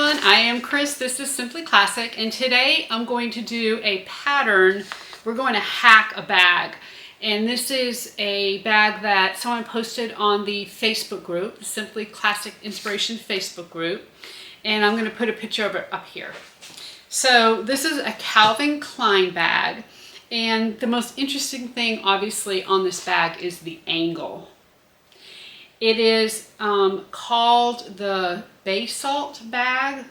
everyone, I am Chris. This is Simply Classic, and today I'm going to do a pattern. We're going to hack a bag, and this is a bag that someone posted on the Facebook group, the Simply Classic Inspiration Facebook group, and I'm going to put a picture of it up here. So this is a Calvin Klein bag, and the most interesting thing obviously on this bag is the angle. It is called the Bagstock bag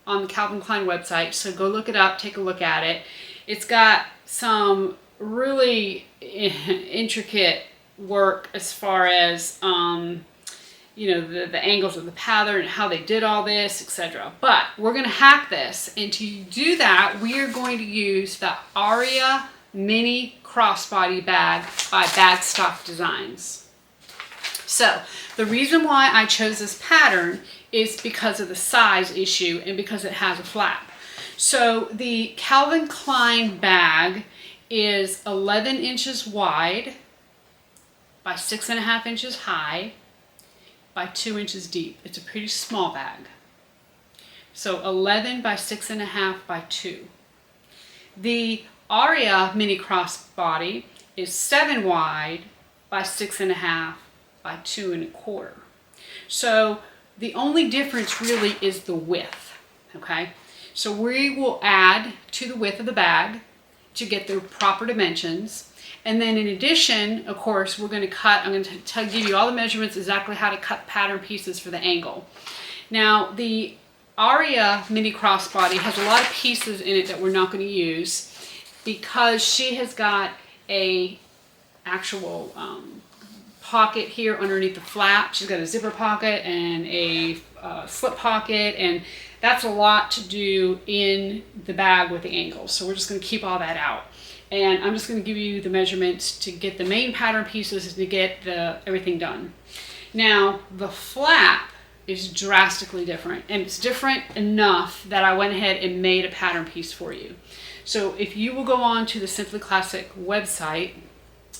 on the Calvin Klein website, so go look it up, take a look at it. It's got some really intricate work as far as you know, the angles of the pattern and how they did all this, etc. But we're going to hack this, and to do that we are going to use the Aria Mini Crossbody Bag by Bagstock Designs. So the reason why I chose this pattern is because of the size issue and because it has a flap. So the Calvin Klein bag is 11 inches wide by 6.5 inches high by 2 inches deep. It's a pretty small bag. So 11 by 6.5 by 2. The Aria Mini Crossbody is 7 wide by 6.5 by 2 1/4. So the only difference really is the width, okay? So we will add to the width of the bag to get the proper dimensions. And then in addition, of course, we're going to cut, I'm going to give you all the measurements, exactly how to cut pattern pieces for the angle. Now the Aria Mini Crossbody has a lot of pieces in it that we're not going to use because she has got a actual pocket here underneath the flap. She's got a zipper pocket and a slip pocket, and that's a lot to do in the bag with the angles. So we're just going to keep all that out. And I'm just going to give you the measurements to get the main pattern pieces and to get everything done. Now the flap is drastically different, and it's different enough that I went ahead and made a pattern piece for you. So if you will go on to the Simply Classic website,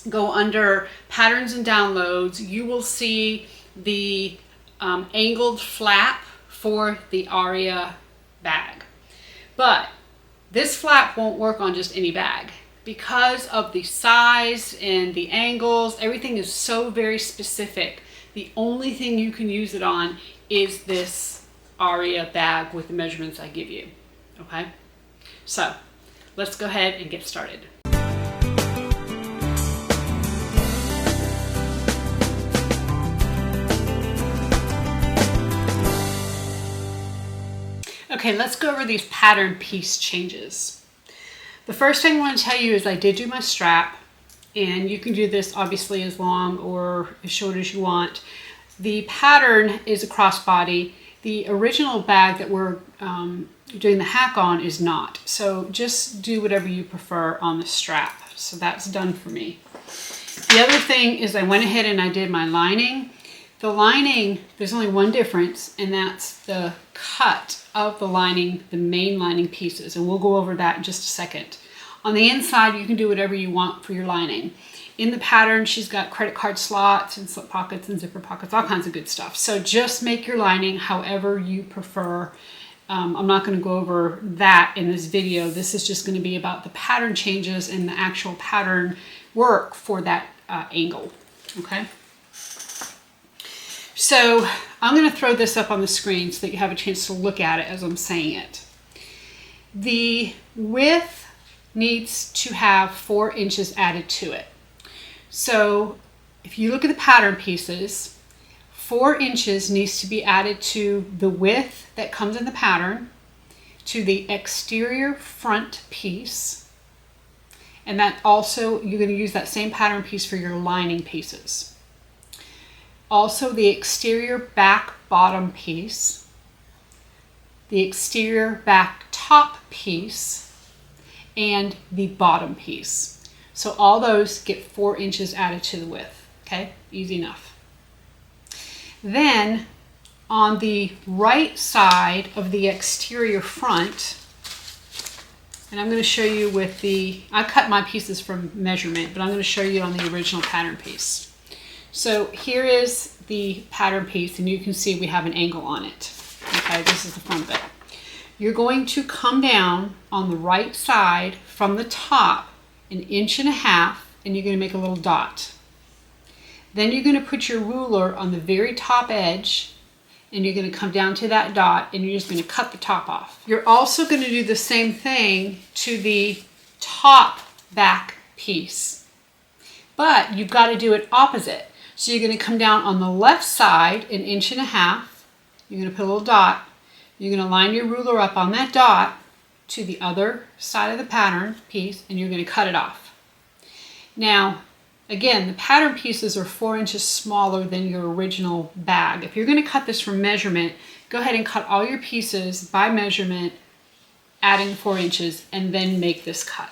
go under patterns and downloads, you will see the angled flap for the Aria bag. But this flap won't work on just any bag because of the size and the angles. Everything is so very specific. The only thing you can use it on is this Aria bag with the measurements I give you. Okay, so let's go ahead and get started. Okay, let's go over these pattern piece changes. The first thing I want to tell you is I did do my strap, and you can do this obviously as long or as short as you want. The pattern is a crossbody. The original bag that we're doing the hack on is not. So just do whatever you prefer on the strap. So that's done for me. The other thing is I went ahead and I did my lining. The lining, there's only one difference, and that's the cut of the lining, the main lining pieces, and we'll go over that in just a second. On the inside, you can do whatever you want for your lining. In the pattern, she's got credit card slots and slip pockets and zipper pockets, all kinds of good stuff. So just make your lining however you prefer. I'm not going to go over that in this video. This is just going to be about the pattern changes and the actual pattern work for that angle, okay? So I'm going to throw this up on the screen so that you have a chance to look at it as I'm saying it. The width needs to have 4 inches added to it. So if you look at the pattern pieces, 4 inches needs to be added to the width that comes in the pattern, to the exterior front piece, and that also you're going to use that same pattern piece for your lining pieces. Also the exterior back bottom piece, the exterior back top piece, and the bottom piece. So all those get 4 inches added to the width. Okay, easy enough. Then on the right side of the exterior front, and I'm going to show you with I cut my pieces from measurement, but I'm going to show you on the original pattern piece. So here is the pattern piece, and you can see we have an angle on it. Okay, this is the front of it. You're going to come down on the right side from the top 1.5 inches, and you're going to make a little dot. Then you're going to put your ruler on the very top edge, and you're going to come down to that dot, and you're just going to cut the top off. You're also going to do the same thing to the top back piece, but you've got to do it opposite. So you're going to come down on the left side 1.5 inches. You're going to put a little dot. You're going to line your ruler up on that dot to the other side of the pattern piece, and you're going to cut it off. Now, again, the pattern pieces are 4 inches smaller than your original bag. If you're going to cut this from measurement, go ahead and cut all your pieces by measurement, adding 4 inches, and then make this cut.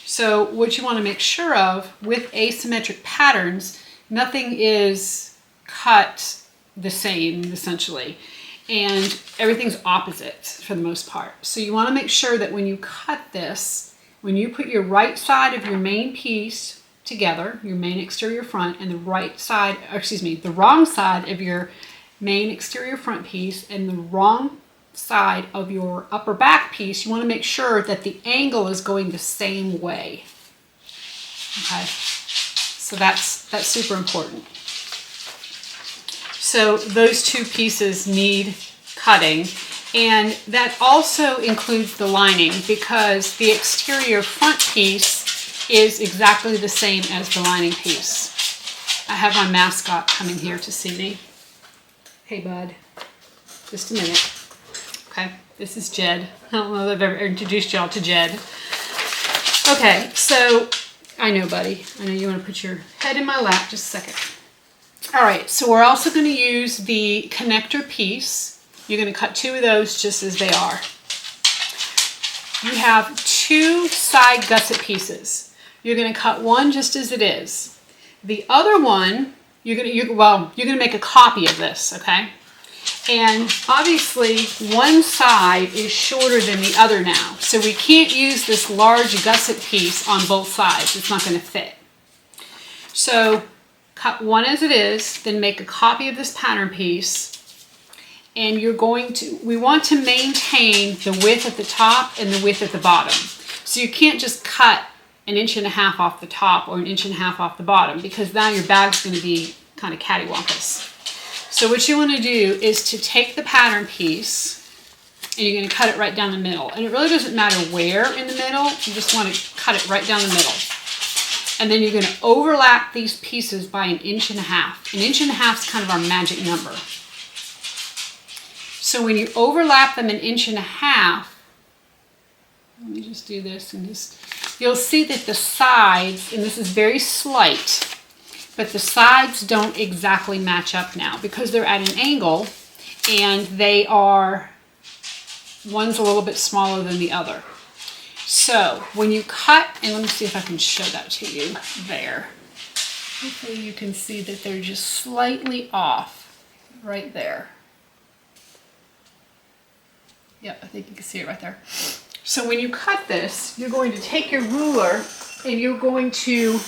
So what you want to make sure of with asymmetric patterns, nothing is cut the same essentially, and everything's opposite for the most part. So you want to make sure that when you cut this, when you put your right side of your main piece together, your main exterior front, and the right side, or excuse me, the wrong side of your main exterior front piece and the wrong side of your upper back piece, you want to make sure that the angle is going the same way. Okay, so that's super important. So those two pieces need cutting, and that also includes the lining, because the exterior front piece is exactly the same as the lining piece. I have my mascot coming here to see me. Hey bud, just a minute. Okay, this is Jed. I don't know if I've ever introduced y'all to Jed. Okay, so I know, buddy. I know you want to put your head in my lap. Just a second. All right, so we're also going to use the connector piece. You're going to cut 2 of those just as they are. You have 2 side gusset pieces. You're going to cut one just as it is. The other one, you're going to make a copy of this, okay? And obviously one side is shorter than the other now, so we can't use this large gusset piece on both sides. It's not going to fit. So cut one as it is, then make a copy of this pattern piece, and we want to maintain the width at the top and the width at the bottom. So you can't just cut 1.5 inches off the top or 1.5 inches off the bottom, because now your bag's going to be kind of cattywampus. So what you want to do is to take the pattern piece, and you're going to cut it right down the middle. And it really doesn't matter where in the middle, you just want to cut it right down the middle. And then you're going to overlap these pieces by 1.5 inches. 1.5 inches is kind of our magic number. So when you overlap them 1.5 inches, let me just do this, and you'll see that the sides, and this is very slight, but the sides don't exactly match up now because they're at an angle, and one's a little bit smaller than the other. So when you cut, and let me see if I can show that to you there. Hopefully you can see that they're just slightly off right there. Yep, I think you can see it right there. So when you cut this, you're going to take your ruler, and you're going to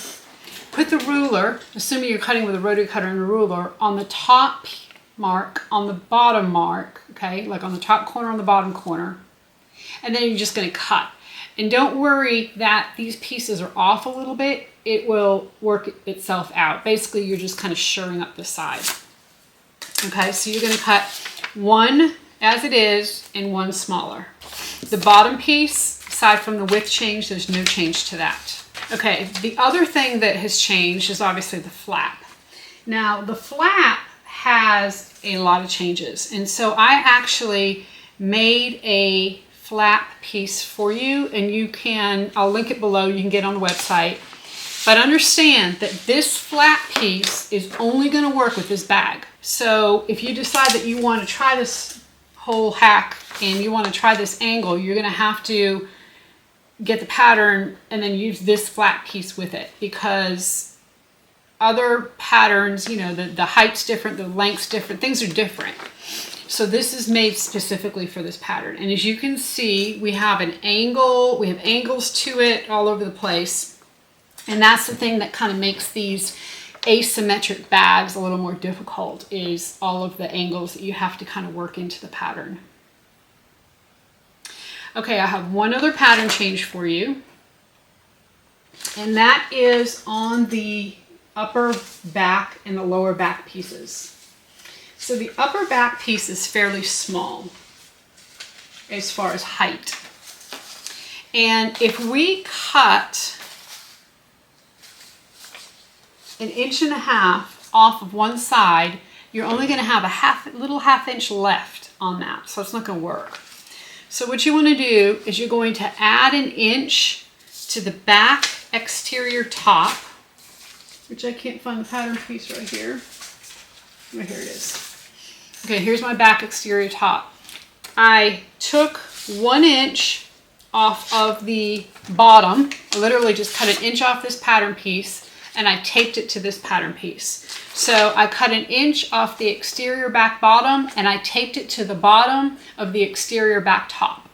put the ruler, assuming you're cutting with a rotary cutter and a ruler, on the top mark, on the bottom mark, okay, like on the top corner, on the bottom corner, and then you're just going to cut. And don't worry that these pieces are off a little bit. It will work itself out. Basically, you're just kind of shoring up the side. Okay, so you're going to cut one as it is and one smaller. The bottom piece, aside from the width change, there's no change to that. Okay, the other thing that has changed is obviously the flap. Now, the flap has a lot of changes, and so I actually made a flap piece for you, and I'll link it below, you can get on the website. But understand that this flap piece is only going to work with this bag. So if you decide that you want to try this whole hack and you want to try this angle, you're going to have to get the pattern and then use this flat piece with it, because other patterns, you know, the height's different, the length's different, things are different. So this is made specifically for this pattern. And as you can see, we have an angle, we have angles to it all over the place. And that's the thing that kind of makes these asymmetric bags a little more difficult is all of the angles that you have to kind of work into the pattern. Okay, I have one other pattern change for you, and that is on the upper back and the lower back pieces. So the upper back piece is fairly small as far as height. And if we cut 1.5 inches off of one side, you're only going to have a little half inch left on that. So it's not going to work. So what you want to do is you're going to add 1 inch to the back exterior top, which I can't find the pattern piece right here. Oh, here it is. Okay, here's my back exterior top. I took 1 inch off of the bottom. I literally just cut 1 inch off this pattern piece and I taped it to this pattern piece. So I cut 1 inch off the exterior back bottom and I taped it to the bottom of the exterior back top.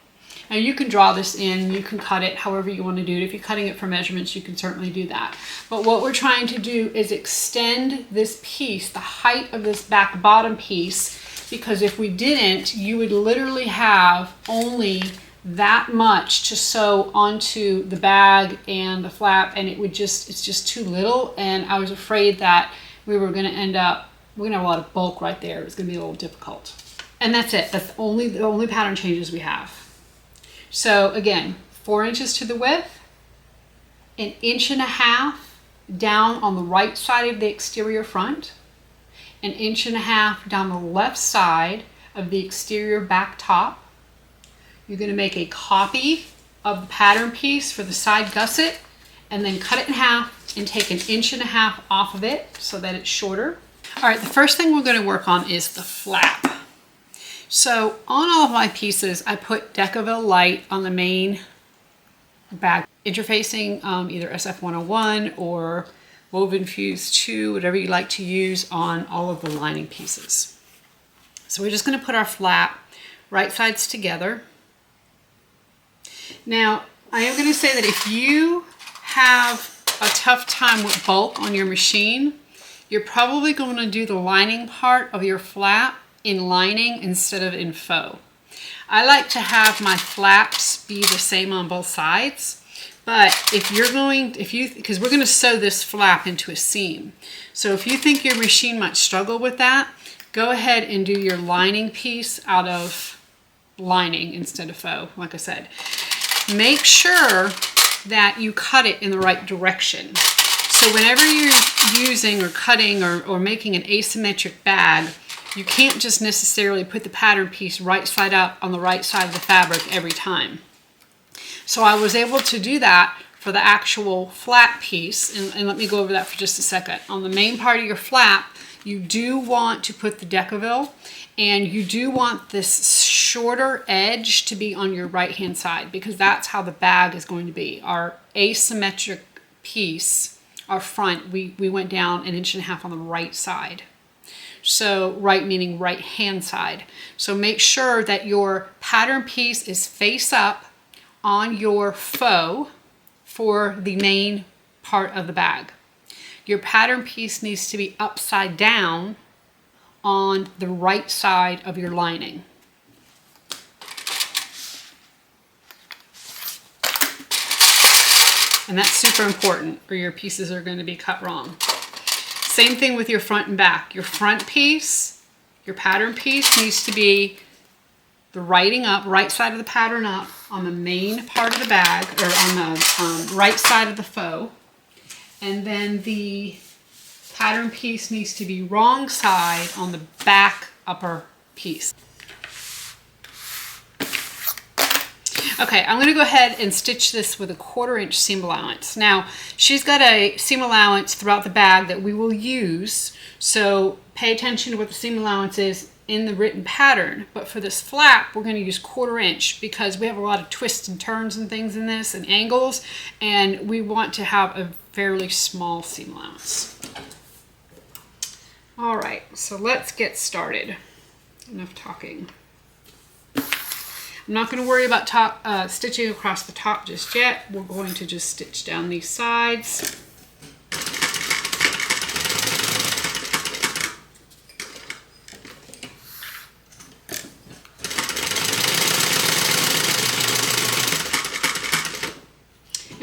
Now you can draw this in, you can cut it however you want to do it. If you're cutting it for measurements, you can certainly do that. But what we're trying to do is extend this piece, the height of this back bottom piece, because if we didn't, you would literally have only that much to sew onto the bag and the flap, and it's just too little. And I was afraid that we were going to end up, we're going to have a lot of bulk right there. It's going to be a little difficult. And that's it. That's the only pattern changes we have. So again, 4 inches to the width, 1.5 inches down on the right side of the exterior front, 1.5 inches down the left side of the exterior back top. You're going to make a copy of the pattern piece for the side gusset and then cut it in half and take 1.5 inches off of it so that it's shorter. All right, the first thing we're going to work on is the flap. So on all of my pieces, I put Decaville Light on the main bag, interfacing either SF101 or Woven Fuse 2, whatever you like to use on all of the lining pieces. So we're just going to put our flap right sides together. Now, I am going to say that if you have a tough time with bulk on your machine, you're probably going to do the lining part of your flap in lining instead of in faux. I like to have my flaps be the same on both sides, but because we're going to sew this flap into a seam. So if you think your machine might struggle with that, go ahead and do your lining piece out of lining instead of faux, like I said. Make sure that you cut it in the right direction. So whenever you're using or cutting or making an asymmetric bag, you can't just necessarily put the pattern piece right side up on the right side of the fabric every time. So I was able to do that for the actual flap piece, and let me go over that for just a second. On the main part of your flap, you do want to put the Decaville, and you do want this shorter edge to be on your right hand side, because that's how the bag is going to be. Our asymmetric piece, our front, we went down 1.5 inches on the right side. So right meaning right hand side. So make sure that your pattern piece is face up on your faux for the main part of the bag. Your pattern piece needs to be upside down on the right side of your lining. And that's super important, or your pieces are going to be cut wrong. Same thing with your front and back. Your front piece, your pattern piece needs to be the right side of the pattern up on the main part of the bag, or on the right side of the faux. And then the pattern piece needs to be wrong side on the back upper piece. Okay, I'm going to go ahead and stitch this with a 1/4 inch seam allowance. Now, she's got a seam allowance throughout the bag that we will use, so pay attention to what the seam allowance is in the written pattern. But for this flap, we're going to use 1/4 inch because we have a lot of twists and turns and things in this and angles, and we want to have a fairly small seam allowance. All right, so let's get started. Enough talking. I'm not going to worry about stitching across the top just yet. We're going to just stitch down these sides.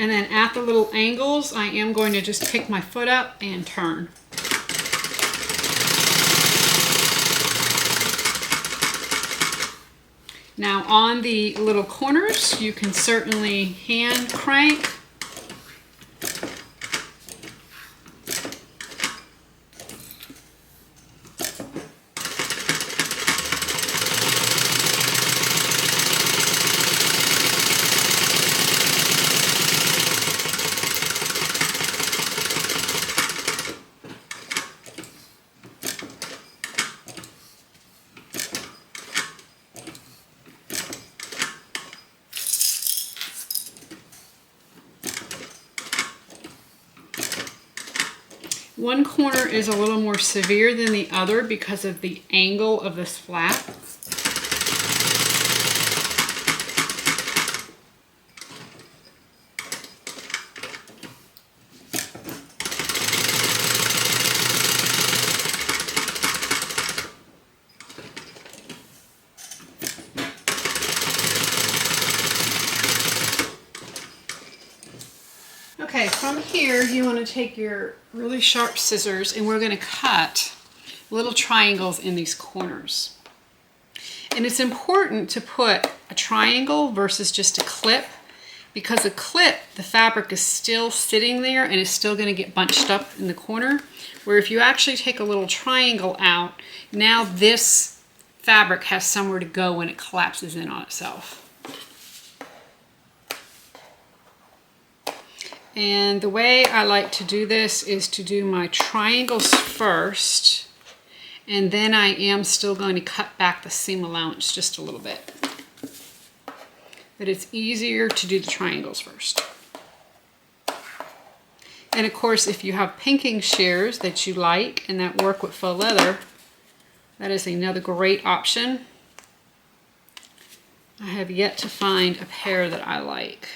And then at the little angles, I am going to just pick my foot up and turn. Now on the little corners, you can certainly hand crank. One corner is a little more severe than the other because of the angle of this flap. Okay, from here you want to take your really sharp scissors and we're going to cut little triangles in these corners. And it's important to put a triangle versus just a clip, because a clip, the fabric is still sitting there and is still going to get bunched up in the corner. Where if you actually take a little triangle out, now this fabric has somewhere to go when it collapses in on itself. And the way I like to do this is to do my triangles first, and then I am still going to cut back the seam allowance just a little bit. But it's easier to do the triangles first. And of course, if you have pinking shears that you like and that work with faux leather, that is another great option. I have yet to find a pair that I like.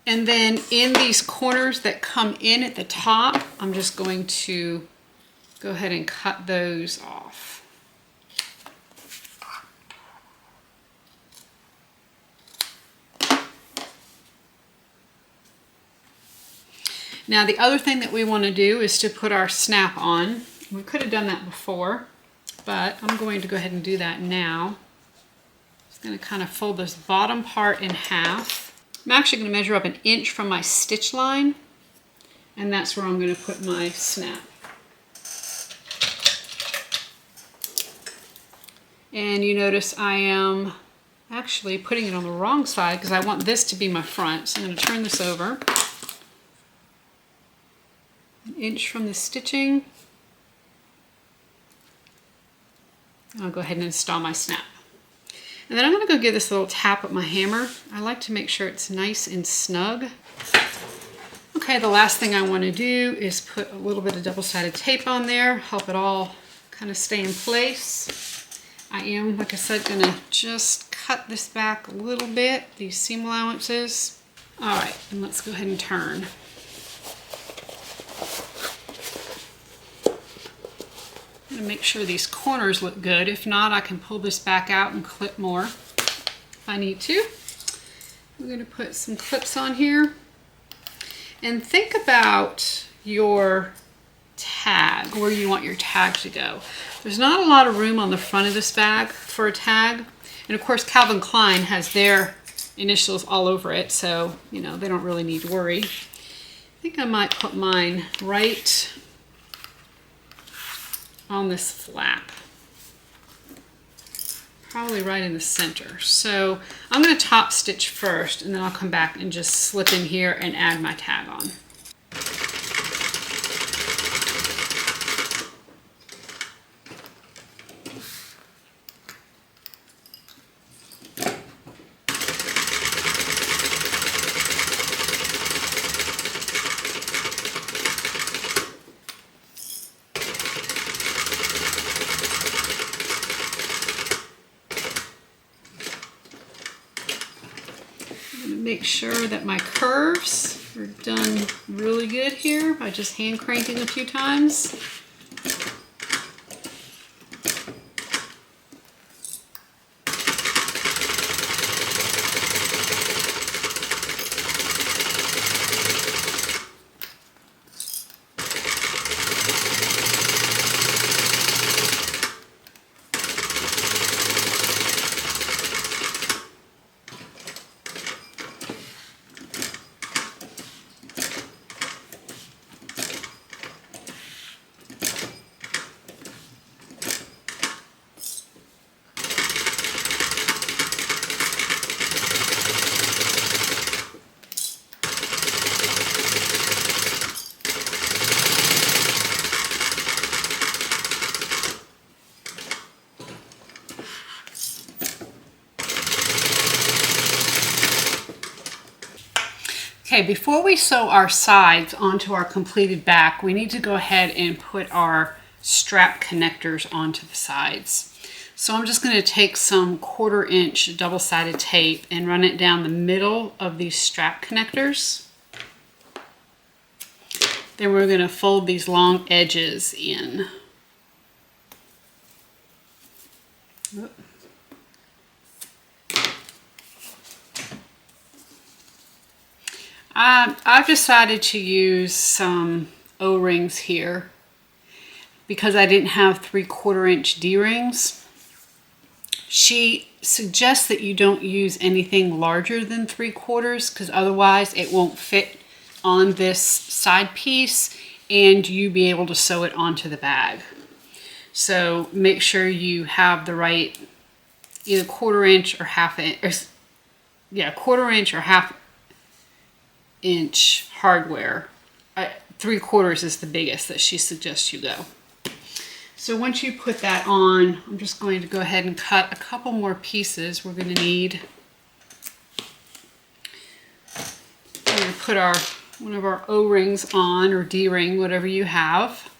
And then in these corners that come in at the top, I'm just going to go ahead and cut those off. Now the other thing that we want to do is to put our snap on. We could have done that before, but I'm going to go ahead and do that now. Just going to kind of fold this bottom part in half. I'm actually going to measure up 1 inch from my stitch line, and that's where I'm going to put my snap. And you notice I am actually putting it on the wrong side because I want this to be my front. So I'm going to turn this over 1 inch from the stitching. I'll go ahead and install my snap. And then I'm going to go give this a little tap with my hammer. I like to make sure it's nice and snug. Okay, the last thing I want to do is put a little bit of double-sided tape on there, help it all kind of stay in place. I am, like I said, going to just cut this back a little bit, these seam allowances. All right, and let's go ahead and turn. To make sure these corners look good. If not, I can pull this back out and clip more if I need to. We're going to put some clips on here. And think about your tag, where you want your tag to go. There's not a lot of room on the front of this bag for a tag. And of course, Calvin Klein has their initials all over it, so you know they don't really need to worry. I think I might put mine right on this flap, probably right in the center. So I'm going to top stitch first, and then I'll come back and just slip in here and add my tag on. Make sure that my curves are done really good here by just hand cranking a few times. Okay, before we sew our sides onto our completed back, we need to go ahead and put our strap connectors onto the sides. So I'm just going to take some 1/4 inch double-sided tape and run it down the middle of these strap connectors. Then we're going to fold these long edges in. I've decided to use some O-rings here because I didn't have 3/4 inch D-rings. She suggests that you don't use anything larger than 3/4 because otherwise it won't fit on this side piece and you be able to sew it onto the bag. So make sure you have the right either 1/4 inch or half inch, or yeah, 1/4 inch or half inch hardware. 3/4 is the biggest that she suggests you go. So once you put that on, I'm just going to go ahead and cut a couple more pieces. We're going to need, we're going to put one of our O-rings on, or D-ring, whatever you have.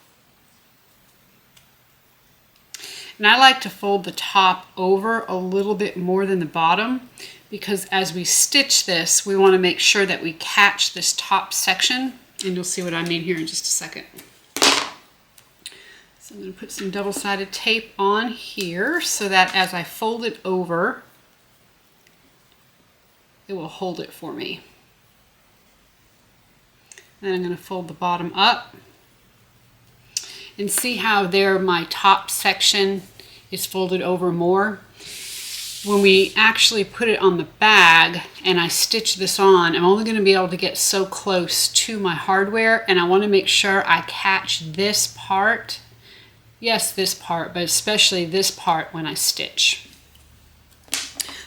And I like to fold the top over a little bit more than the bottom, because as we stitch this, we want to make sure that we catch this top section, and you'll see what I mean here in just a second. So I'm going to put some double-sided tape on here so that as I fold it over, it will hold it for me. Then I'm going to fold the bottom up. And see how there my top section is folded over more? When we actually put it on the bag and I stitch this on, I'm only going to be able to get so close to my hardware, and I want to make sure I catch this part. Yes, this part, but especially this part when I stitch.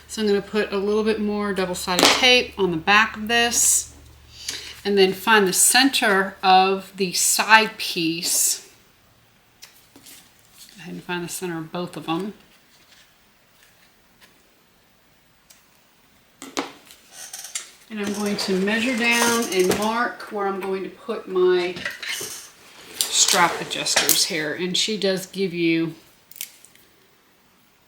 So I'm going to put a little bit more double-sided tape on the back of this, and then find the center of the side piece. Go ahead and find the center of both of them. And I'm going to measure down and mark where I'm going to put my strap adjusters here. And she does give you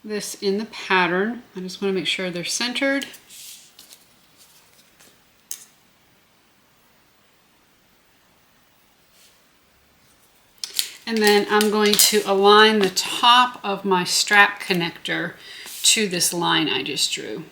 this in the pattern. I just want to make sure they're centered. And then I'm going to align the top of my strap connector to this line I just drew.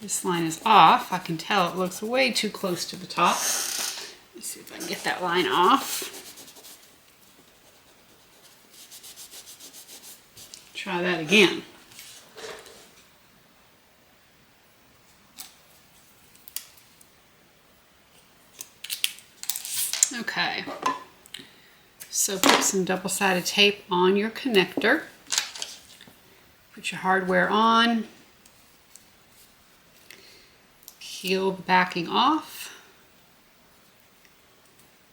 This line is off. I can tell it looks way too close to the top. Let's see if I can get that line off. Try that again. Okay. So put some double-sided tape on your connector. Put your hardware on. Peel the backing off.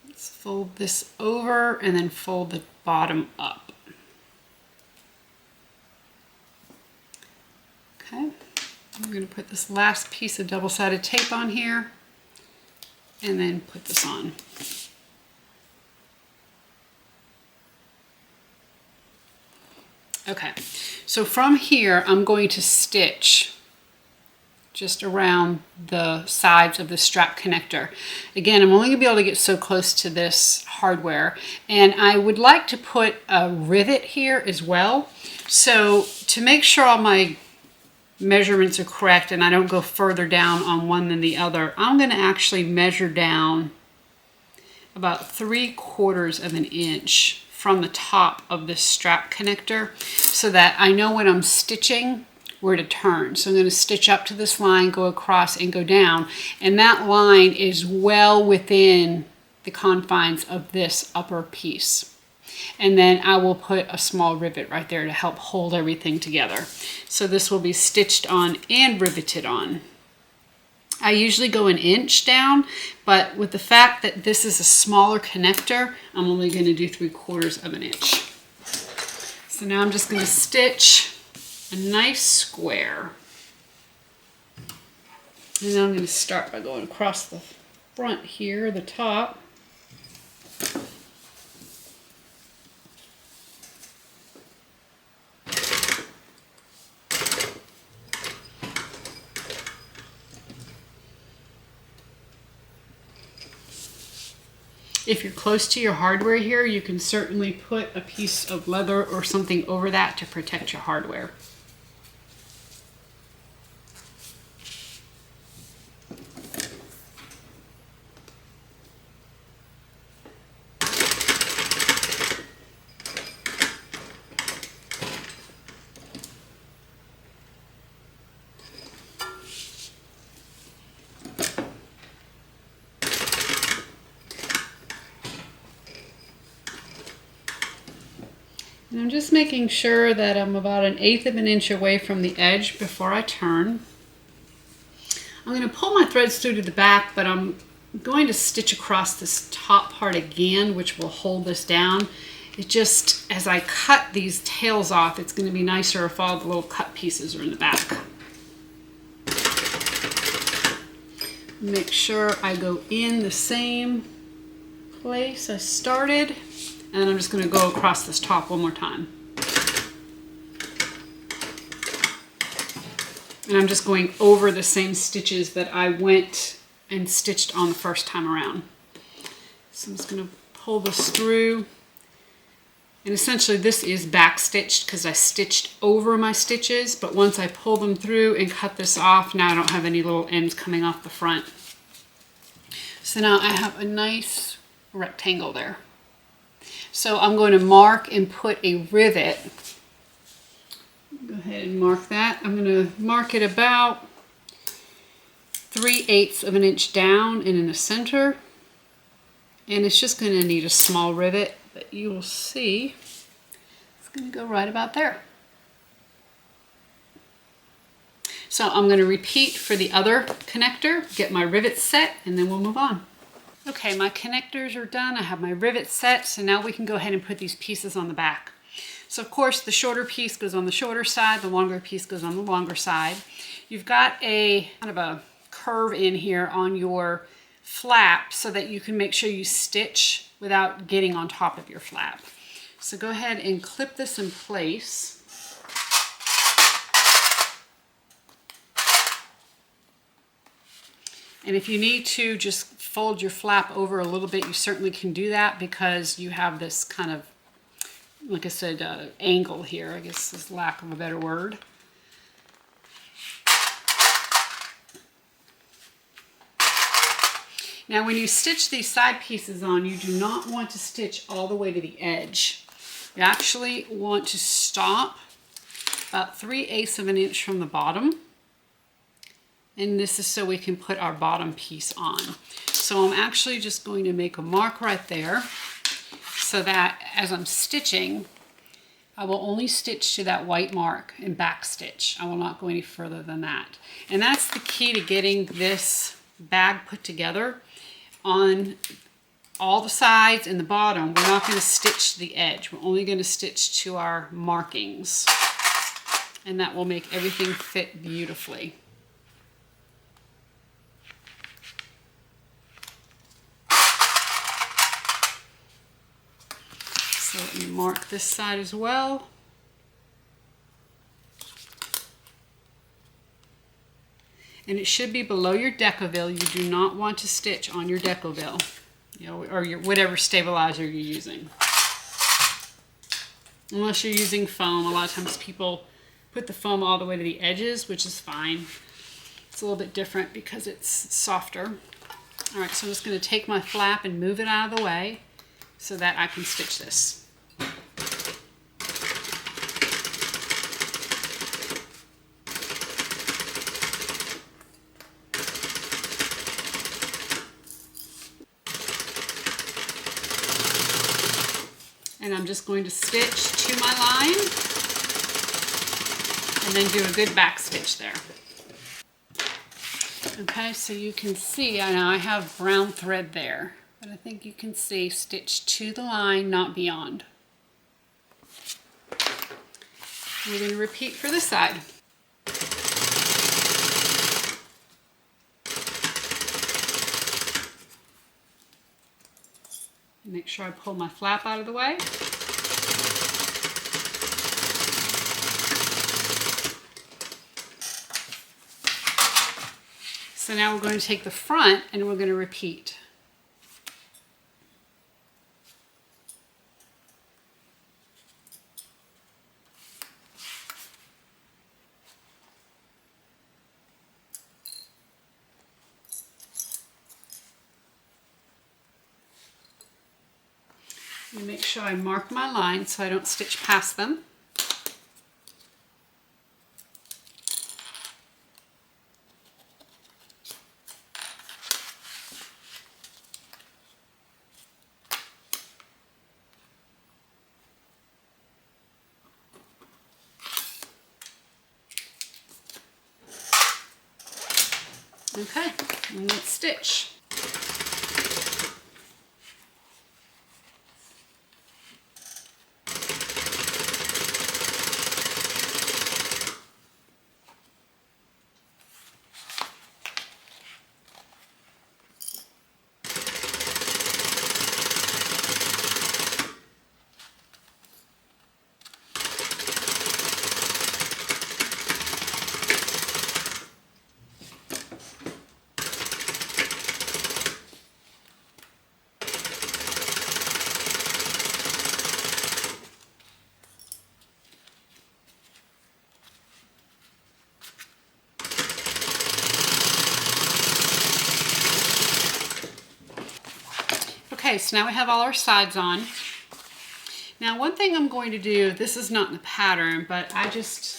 Let's fold this over and then fold the bottom up. Okay, I'm going to put this last piece of double-sided tape on here and then put this on. Okay, so from here I'm going to stitch just around the sides of the strap connector. Again, I'm only going to be able to get so close to this hardware, and I would like to put a rivet here as well. So to make sure all my measurements are correct and I don't go further down on one than the other, I'm going to actually measure down about 3/4 of an inch from the top of this strap connector so that I know when I'm stitching where to turn. So I'm going to stitch up to this line, go across and go down, and that line is well within the confines of this upper piece. And then I will put a small rivet right there to help hold everything together. So this will be stitched on and riveted on. I usually go an inch down, but with the fact that this is a smaller connector, I'm only going to do 3/4 of an inch. So now I'm just going to stitch a nice square. And then I'm going to start by going across the front here, the top. If you're close to your hardware here, you can certainly put a piece of leather or something over that to protect your hardware. And I'm just making sure that I'm about 1/8 of an inch away from the edge before I turn. I'm going to pull my threads through to the back, but I'm going to stitch across this top part again, which will hold this down. It just, as I cut these tails off, it's going to be nicer if all the little cut pieces are in the back. Make sure I go in the same place I started. And then I'm just going to go across this top one more time. And I'm just going over the same stitches that I went and stitched on the first time around. So I'm just going to pull this through. And essentially this is back stitched because I stitched over my stitches, but once I pull them through and cut this off, now I don't have any little ends coming off the front. So now I have a nice rectangle there. So I'm going to mark and put a rivet. Go ahead and mark that. I'm going to mark it about 3/8 of an inch down and in the center. And it's just going to need a small rivet, but you will see it's going to go right about there. So I'm going to repeat for the other connector, get my rivets set, and then we'll move on. Okay, my connectors are done. I have my rivets set, so now we can go ahead and put these pieces on the back. So of course the shorter piece goes on the shorter side, the longer piece goes on the longer side. You've got a kind of a curve in here on your flap so that you can make sure you stitch without getting on top of your flap. So go ahead and clip this in place. And if you need to just fold your flap over a little bit, you certainly can do that because you have this kind of, like I said, angle here, I guess is lack of a better word. Now when you stitch these side pieces on, you do not want to stitch all the way to the edge. You actually want to stop about 3/8 of an inch from the bottom. And this is so we can put our bottom piece on. So I'm actually just going to make a mark right there so that as I'm stitching, I will only stitch to that white mark and back stitch. I will not go any further than that. And that's the key to getting this bag put together. On all the sides and the bottom, we're not going to stitch to the edge. We're only going to stitch to our markings. And that will make everything fit beautifully. So let me mark this side as well. And it should be below your decoville. You do not want to stitch on your decoville, or your whatever stabilizer you're using. Unless you're using foam. A lot of times people put the foam all the way to the edges, which is fine. It's a little bit different because it's softer. All right, so I'm just going to take my flap and move it out of the way so that I can stitch this. And I'm just going to stitch to my line and then do a good back stitch there. Okay, so you can see, I know I have brown thread there, but I think you can see stitch to the line, not beyond. We're going to repeat for this side. Make sure I pull my flap out of the way. So now we're going to take the front and we're going to repeat. And make sure I mark my lines so I don't stitch past them. Okay, and let's stitch. Okay, so now we have all our sides on. Now one thing I'm going to do, this is not in the pattern, but I just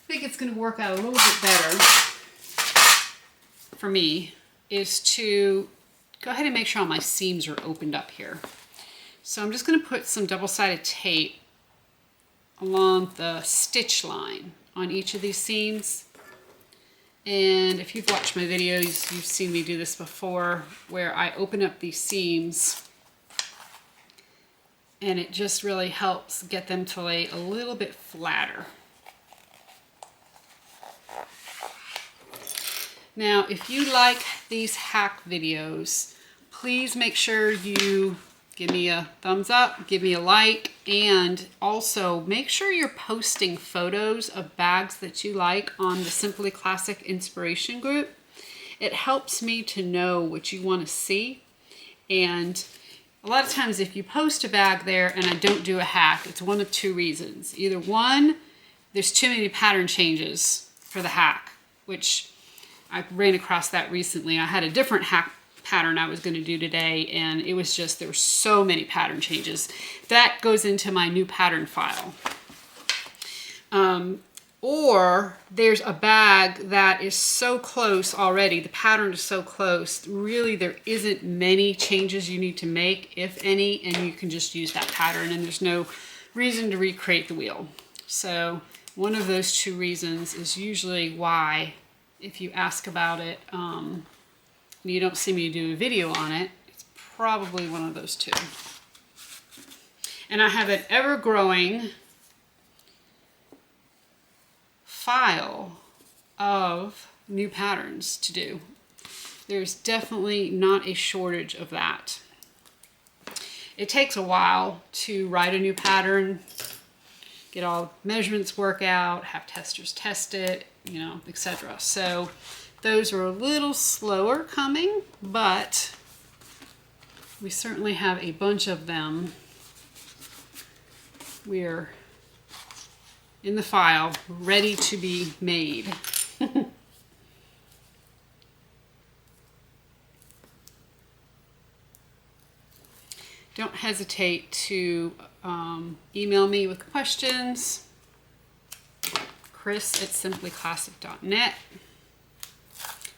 think it's going to work out a little bit better for me, is to go ahead and make sure all my seams are opened up here. So I'm just going to put some double-sided tape along the stitch line on each of these seams. And if you've watched my videos, you've seen me do this before, where I open up these seams and it just really helps get them to lay a little bit flatter. Now, if you like these hack videos, please make sure you give me a thumbs up, give me a like, and also make sure you're posting photos of bags that you like on the Simply Classic Inspiration group. It helps me to know what you want to see. And a lot of times if you post a bag there and I don't do a hack, it's one of two reasons. Either one, there's too many pattern changes for the hack, which I ran across that recently. I had a different hack pattern I was going to do today, and it was just, there were so many pattern changes. That goes into my new pattern file. Or there's a bag that is so close already, the pattern is so close, really there isn't many changes you need to make, if any, and you can just use that pattern and there's no reason to recreate the wheel. So one of those two reasons is usually why, if you ask about it, you don't see me do a video on it, it's probably one of those two. And I have an ever-growing file of new patterns to do. There's definitely not a shortage of that. It takes a while to write a new pattern, get all measurements work out, have testers test it, you know, etc. So those are a little slower coming, but we certainly have a bunch of them. We're in the file, ready to be made. Don't hesitate to email me with questions. Chris@simplyclassic.net.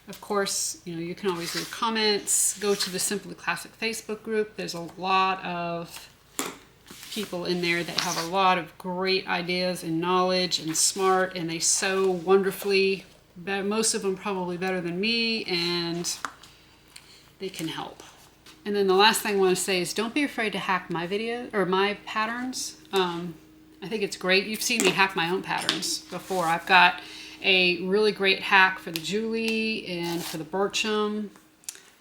Of course, you know, you can always leave comments. Go to the Simply Classic Facebook group. There's a lot of people in there that have a lot of great ideas and knowledge and smart, and they sew wonderfully. most of them probably better than me, and they can help. And then the last thing I want to say is don't be afraid to hack my videos or my patterns. I think it's great. You've seen me hack my own patterns before. I've got a really great hack for the Julie and for the Bircham.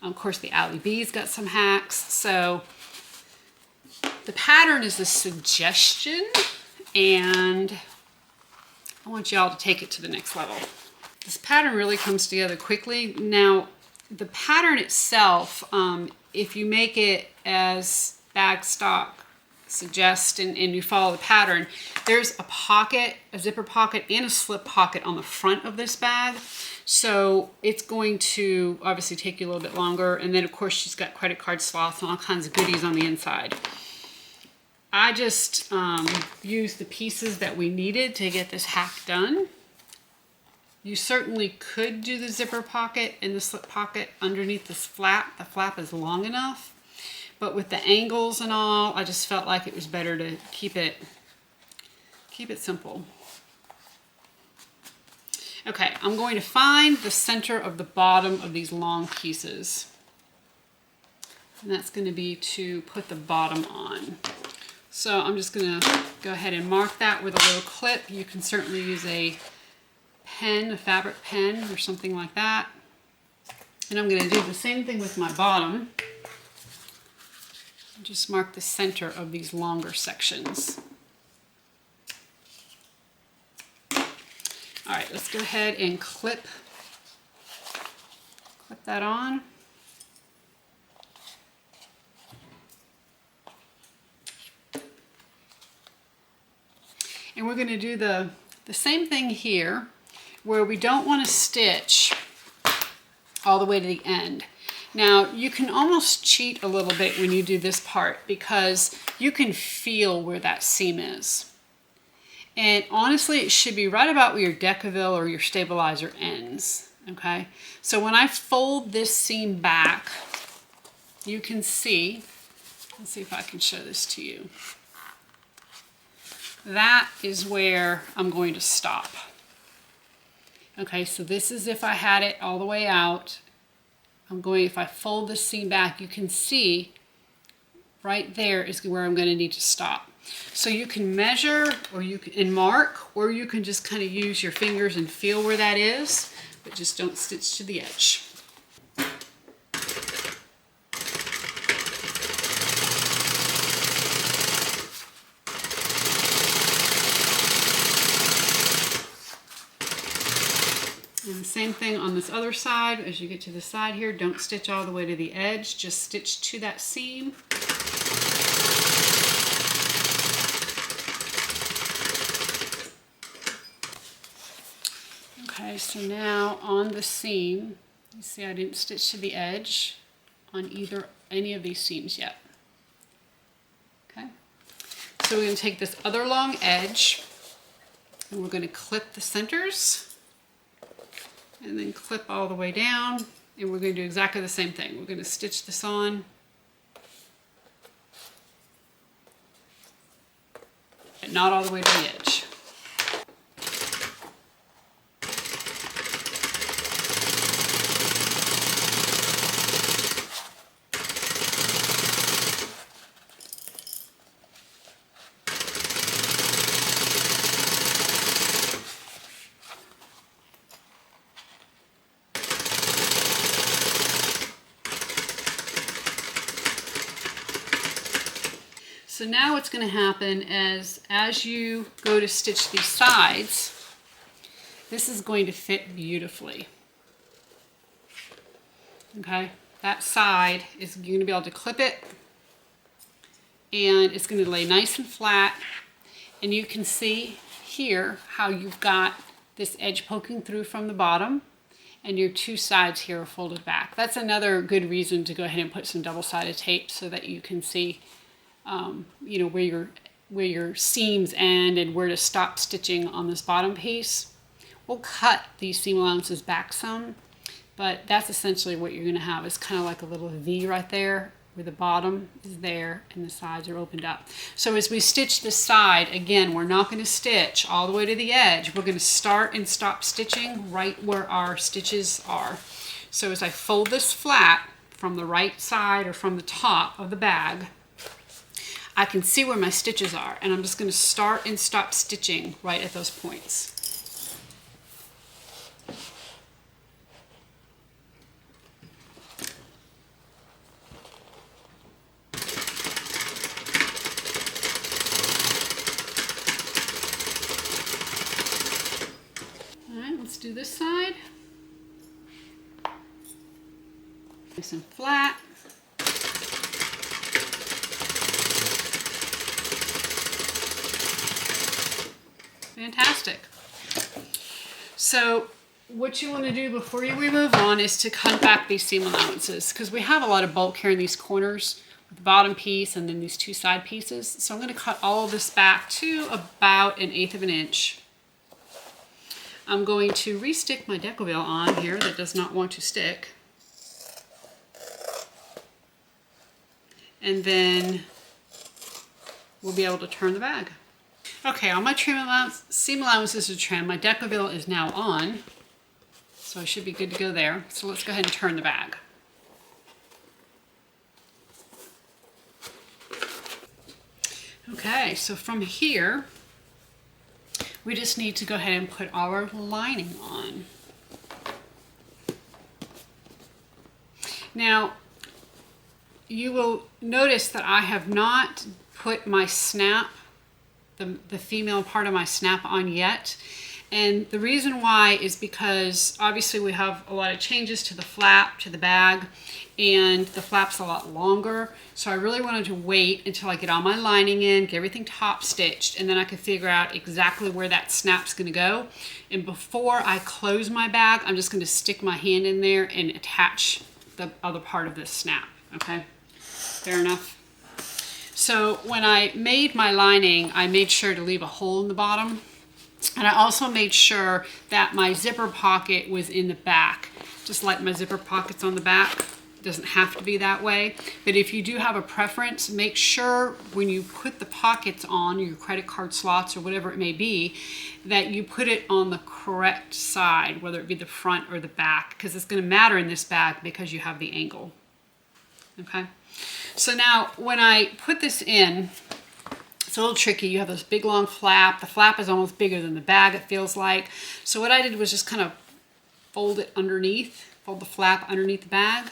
Of course, the Ali B's got some hacks. So the pattern is a suggestion, and I want y'all to take it to the next level. This pattern really comes together quickly. Now, the pattern itself, if you make it as Bagstock suggests and you follow the pattern, there's a pocket, a zipper pocket, and a slip pocket on the front of this bag. So it's going to obviously take you a little bit longer. And then, of course, she's got credit card slots and all kinds of goodies on the inside. I just used the pieces that we needed to get this hack done. You certainly could do the zipper pocket and the slip pocket underneath this flap. The flap is long enough, but with the angles and all, I just felt like it was better to keep it simple. Okay, I'm going to find the center of the bottom of these long pieces. And that's going to be to put the bottom on. So I'm just going to go ahead and mark that with a little clip. You can certainly use a pen, a fabric pen or something like that. And I'm going to do the same thing with my bottom. Just mark the center of these longer sections. All right, let's go ahead and clip that on. And we're going to do the same thing here, where we don't want to stitch all the way to the end. Now, you can almost cheat a little bit when you do this part because you can feel where that seam is. And honestly, it should be right about where your decaville or your stabilizer ends, okay? So when I fold this seam back, you can see, let's see if I can show this to you. That is where I'm going to stop. Okay, so this is if I had it all the way out. If I fold the seam back, you can see right there is where I'm going to need to stop. So you can measure or you can mark, or you can just kind of use your fingers and feel where that is, but just don't stitch to the edge. And the same thing on this other side. As you get to the side here, don't stitch all the way to the edge, just stitch to that seam. Okay, so now on the seam, you see I didn't stitch to the edge on any of these seams yet. Okay, so we're going to take this other long edge and we're going to clip the centers. And then clip all the way down, and we're going to do exactly the same thing. We're going to stitch this on, but not all the way to the edge. So now what's going to happen is as you go to stitch these sides, this is going to fit beautifully. Okay, that side is you're going to be able to clip it and it's going to lay nice and flat, and you can see here how you've got this edge poking through from the bottom and your two sides here are folded back. That's another good reason to go ahead and put some double-sided tape so that you can see you know, where your seams end and where to stop stitching on this bottom piece. We'll cut these seam allowances back some, but that's essentially what you're going to have is kind of like a little V right there, where the bottom is there and the sides are opened up. So as we stitch this side, again, we're not going to stitch all the way to the edge. We're going to start and stop stitching right where our stitches are. So as I fold this flat from the right side or from the top of the bag, I can see where my stitches are, and I'm just going to start and stop stitching right at those points. Alright, let's do this side. Nice and flat. Fantastic. So what you want to do before we move on is to cut back these seam allowances, because we have a lot of bulk here in these corners, the bottom piece and then these two side pieces. So I'm going to cut all of this back to about 1/8 of an inch. I'm going to re-stick my decoville on here that does not want to stick. And then we'll be able to turn the bag. Okay, all my seam allowances are trimmed. My decoville is now on, so I should be good to go there. So let's go ahead and turn the bag. Okay, so from here, we just need to go ahead and put our lining on. Now, you will notice that I have not put my snap, the female part of my snap on yet. And the reason why is because obviously we have a lot of changes to the flap, to the bag, and the flap's a lot longer. So I really wanted to wait until I get all my lining in, get everything top stitched, and then I can figure out exactly where that snap's gonna go. And before I close my bag, I'm just gonna stick my hand in there and attach the other part of this snap, okay? Fair enough? So when I made my lining, I made sure to leave a hole in the bottom. And I also made sure that my zipper pocket was in the back, just like my zipper pockets on the back. It doesn't have to be that way. But if you do have a preference, make sure when you put the pockets on your credit card slots or whatever it may be, that you put it on the correct side, whether it be the front or the back, because it's going to matter in this bag because you have the angle. Okay? So now when I put this in, it's a little tricky. You have this big long flap. The flap is almost bigger than the bag, it feels like. So what I did was just kind of fold it underneath, fold the flap underneath the bag,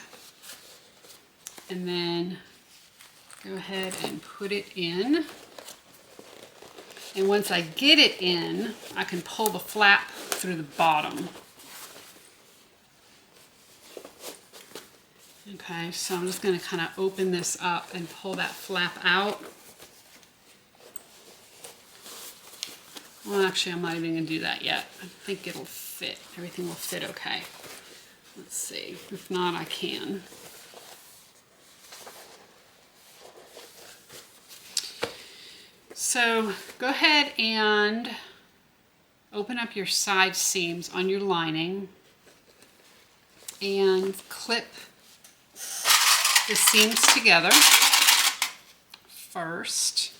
and then go ahead and put it in. And once I get it in, I can pull the flap through the bottom. Okay, so I'm just going to kind of open this up and pull that flap out. Well, actually, I'm not even going to do that yet. I think it'll fit. Everything will fit okay. Let's see. If not, I can. So go ahead and open up your side seams on your lining and clip the seams together first.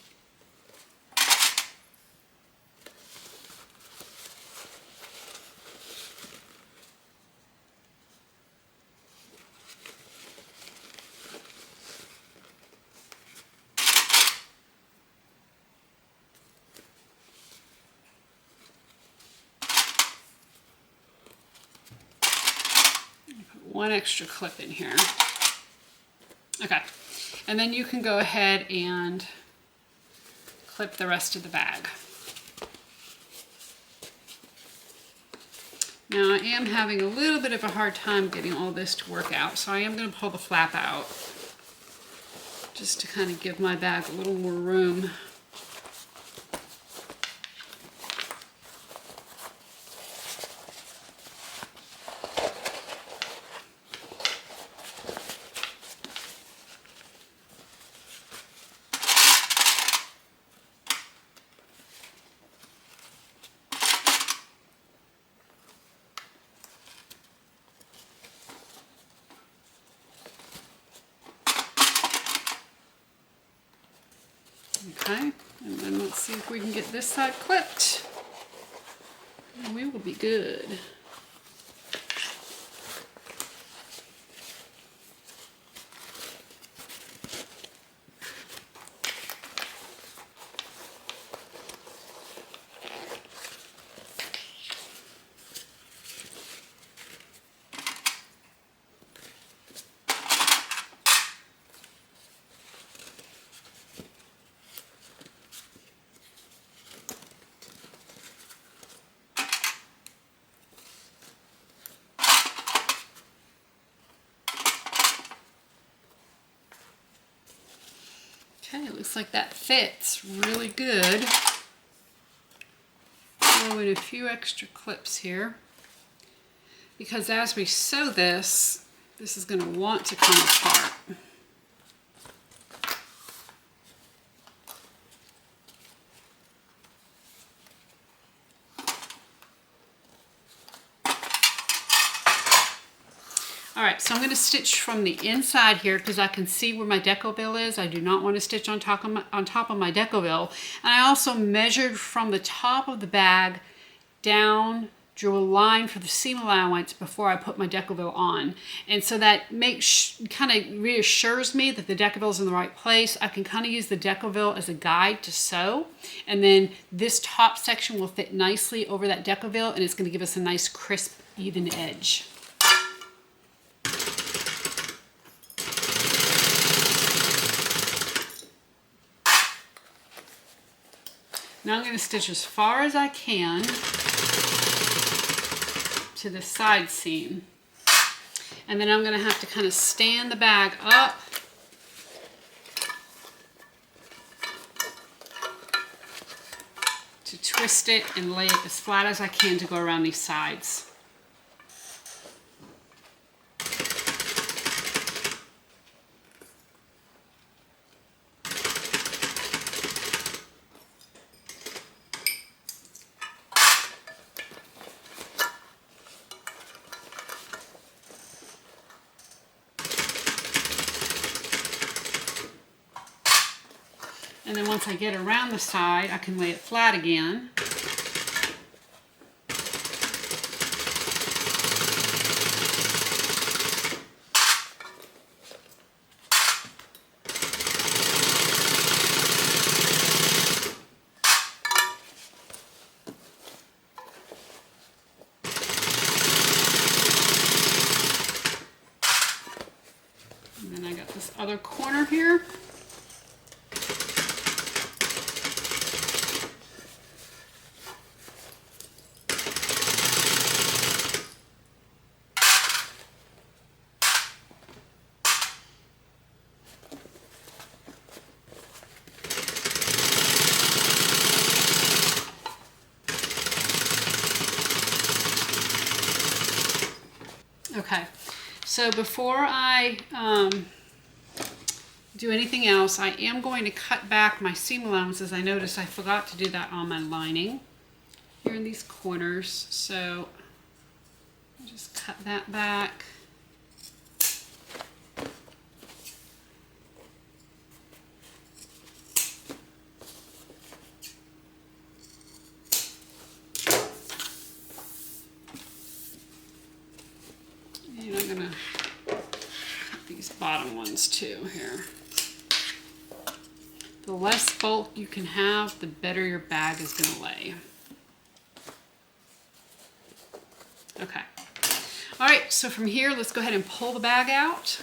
Put one extra clip in here. Okay, and then you can go ahead and clip the rest of the bag. Now I am having a little bit of a hard time getting all this to work out, so I am going to pull the flap out just to kind of give my bag a little more room. Okay, and then let's see if we can get this side clipped. And we will be good. Okay, it looks like that fits really good. Throw in a few extra clips here, because as we sew this, this is going to want to come apart. Alright, so I'm going to stitch from the inside here because I can see where my deco bill is. I do not want to stitch on top of my deco bill. And I also measured from the top of the bag down, drew a line for the seam allowance before I put my deco bill on. And so that kind of reassures me that the deco bill is in the right place. I can kind of use the deco bill as a guide to sew. And then this top section will fit nicely over that deco bill, and it's going to give us a nice crisp, even edge. Now I'm going to stitch as far as I can to the side seam. And then I'm going to have to kind of stand the bag up to twist it and lay it as flat as I can to go around these sides. And then once I get around the side, I can lay it flat again. And then I got this other corner here. Okay, so before I do anything else, I am going to cut back my seam allowances. I noticed I forgot to do that on my lining here in these corners, so I'll just cut that back. And I'm going to cut these bottom ones too here. The less bulk you can have, the better your bag is going to lay. Okay. All right, so from here, let's go ahead and pull the bag out.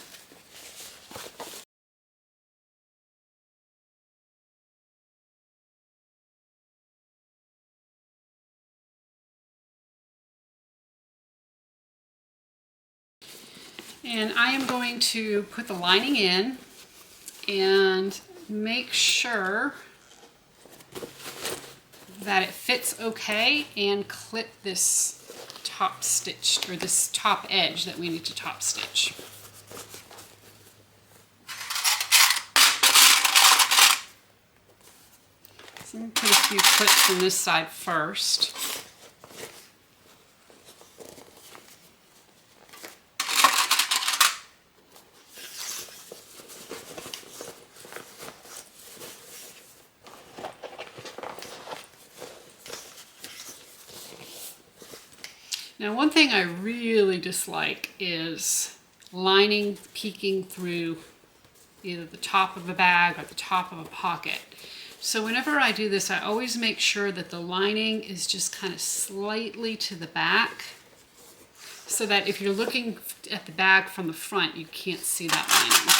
And I am going to put the lining in and make sure that it fits okay, and clip this top stitch, or this top edge that we need to top stitch. So I'm going to put a few clips on this side first. Now, one thing I really dislike is lining peeking through either the top of a bag or the top of a pocket. So whenever I do this, I always make sure that the lining is just kind of slightly to the back, so that if you're looking at the bag from the front, you can't see that lining.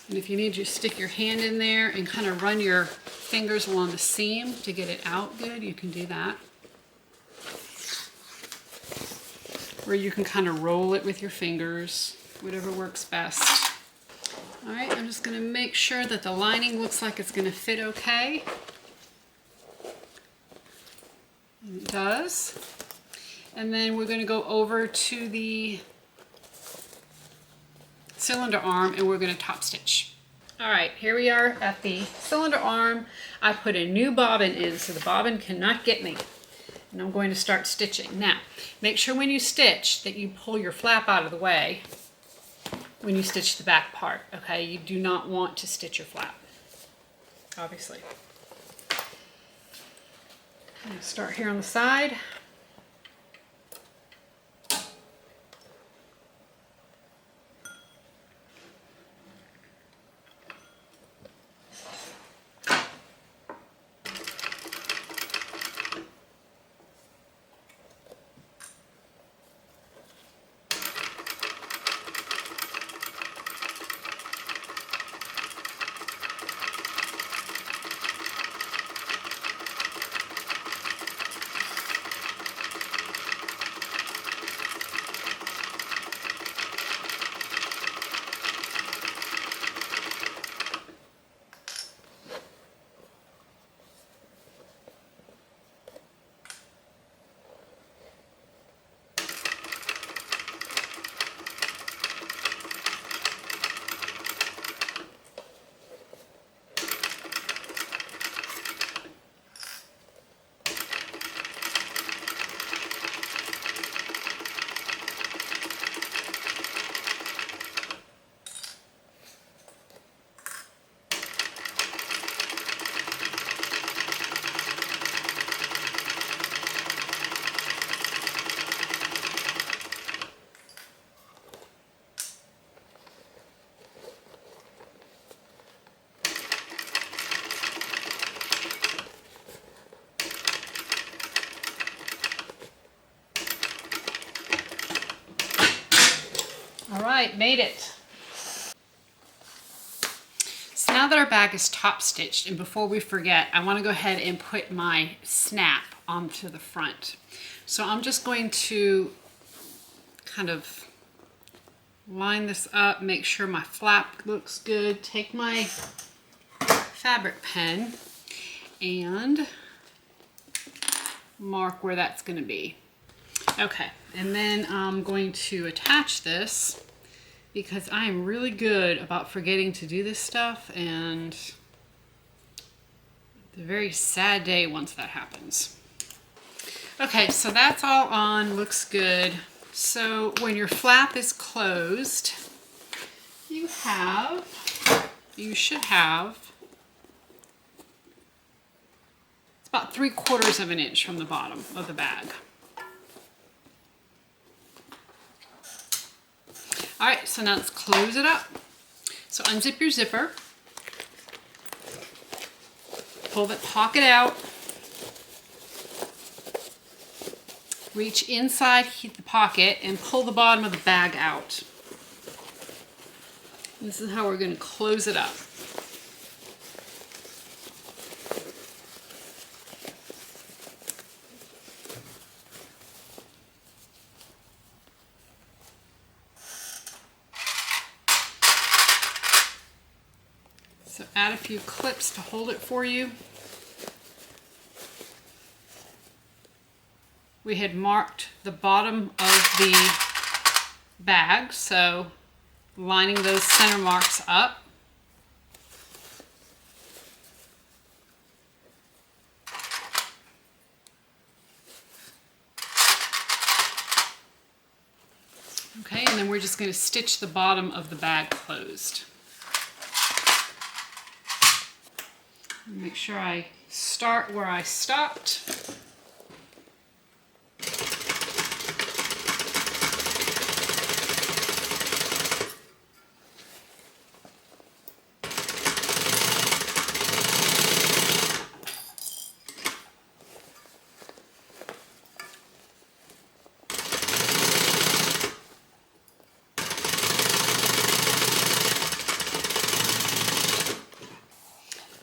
And if you need to stick your hand in there and kind of run your fingers along the seam to get it out good, you can do that. Or you can kind of roll it with your fingers, whatever works best. All right, I'm just going to make sure that the lining looks like it's going to fit okay. And it does. And then we're going to go over to the cylinder arm and we're going to top stitch. All right, here we are at the cylinder arm. I put a new bobbin in so the bobbin cannot get me. And I'm going to start stitching. Now, make sure when you stitch that you pull your flap out of the way when you stitch the back part, okay? You do not want to stitch your flap, obviously. I'm going to start here on the side. All right, made it. So now that our bag is top stitched, and before we forget, I want to go ahead and put my snap onto the front. So I'm just going to kind of line this up, make sure my flap looks good, take my fabric pen and mark where that's going to be. Okay, and then I'm going to attach this because I am really good about forgetting to do this stuff, and it's a very sad day once that happens. Okay, so that's all on, looks good. So when your flap is closed, you should have, it's about 3/4 of an inch from the bottom of the bag. All right, so now let's close it up. So unzip your zipper, pull the pocket out, reach inside the pocket and pull the bottom of the bag out. This is how we're going to close it up. So add a few clips to hold it for you. We had marked the bottom of the bag, so lining those center marks up. Okay, and then we're just going to stitch the bottom of the bag closed. Make sure I start where I stopped.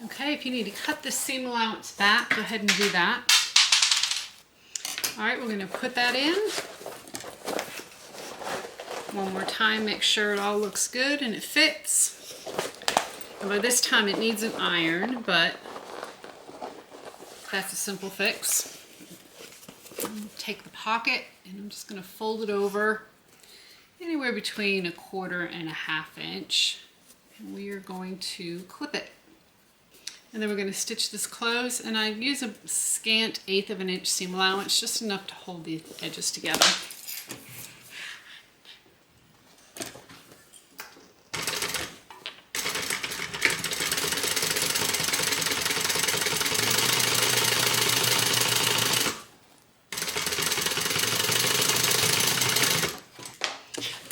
Okay, if you need to cut the seam allowance back, go ahead and do that. All right, we're going to put that in. One more time, make sure it all looks good and it fits. And by this time it needs an iron, but that's a simple fix. Take the pocket and I'm just going to fold it over anywhere between 1/4 and 1/2 inch. And we are going to clip it. And then we're going to stitch this close, and I use a scant 1/8 of an inch seam allowance, just enough to hold the edges together.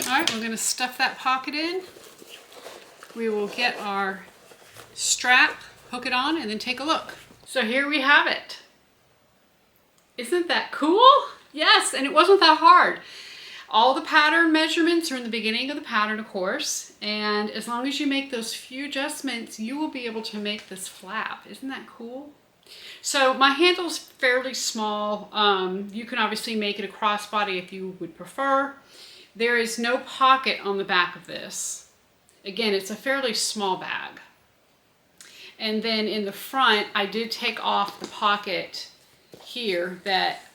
All right, we're going to stuff that pocket in. We will get our strap, hook it on, and then take a look. So here we have it. Isn't that cool? Yes, and it wasn't that hard. All the pattern measurements are in the beginning of the pattern, of course, and as long as you make those few adjustments, you will be able to make this flap. Isn't that cool? So my handle's fairly small. You can obviously make it a crossbody if you would prefer. There is no pocket on the back of this. Again, it's a fairly small bag. And then in the front, I did take off the pocket here that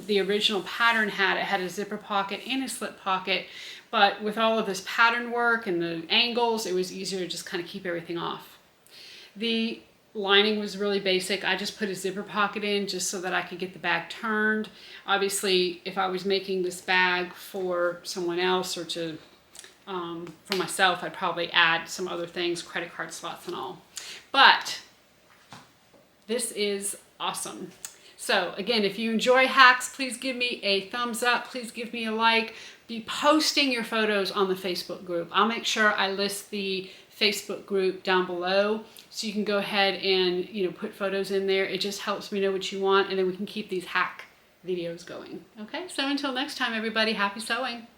the original pattern had. It had a zipper pocket and a slip pocket, but with all of this pattern work and the angles, it was easier to just kind of keep everything off. The lining was really basic. I just put a zipper pocket in just so that I could get the bag turned. Obviously, if I was making this bag for someone else or to for myself, I'd probably add some other things, credit card slots and all. But this is awesome. So again, if you enjoy hacks, please give me a thumbs up. Please give me a like. Be posting your photos on the Facebook group. I'll make sure I list the Facebook group down below so you can go ahead and put photos in there. It just helps me know what you want, and then we can keep these hack videos going. Okay, so until next time, everybody, happy sewing.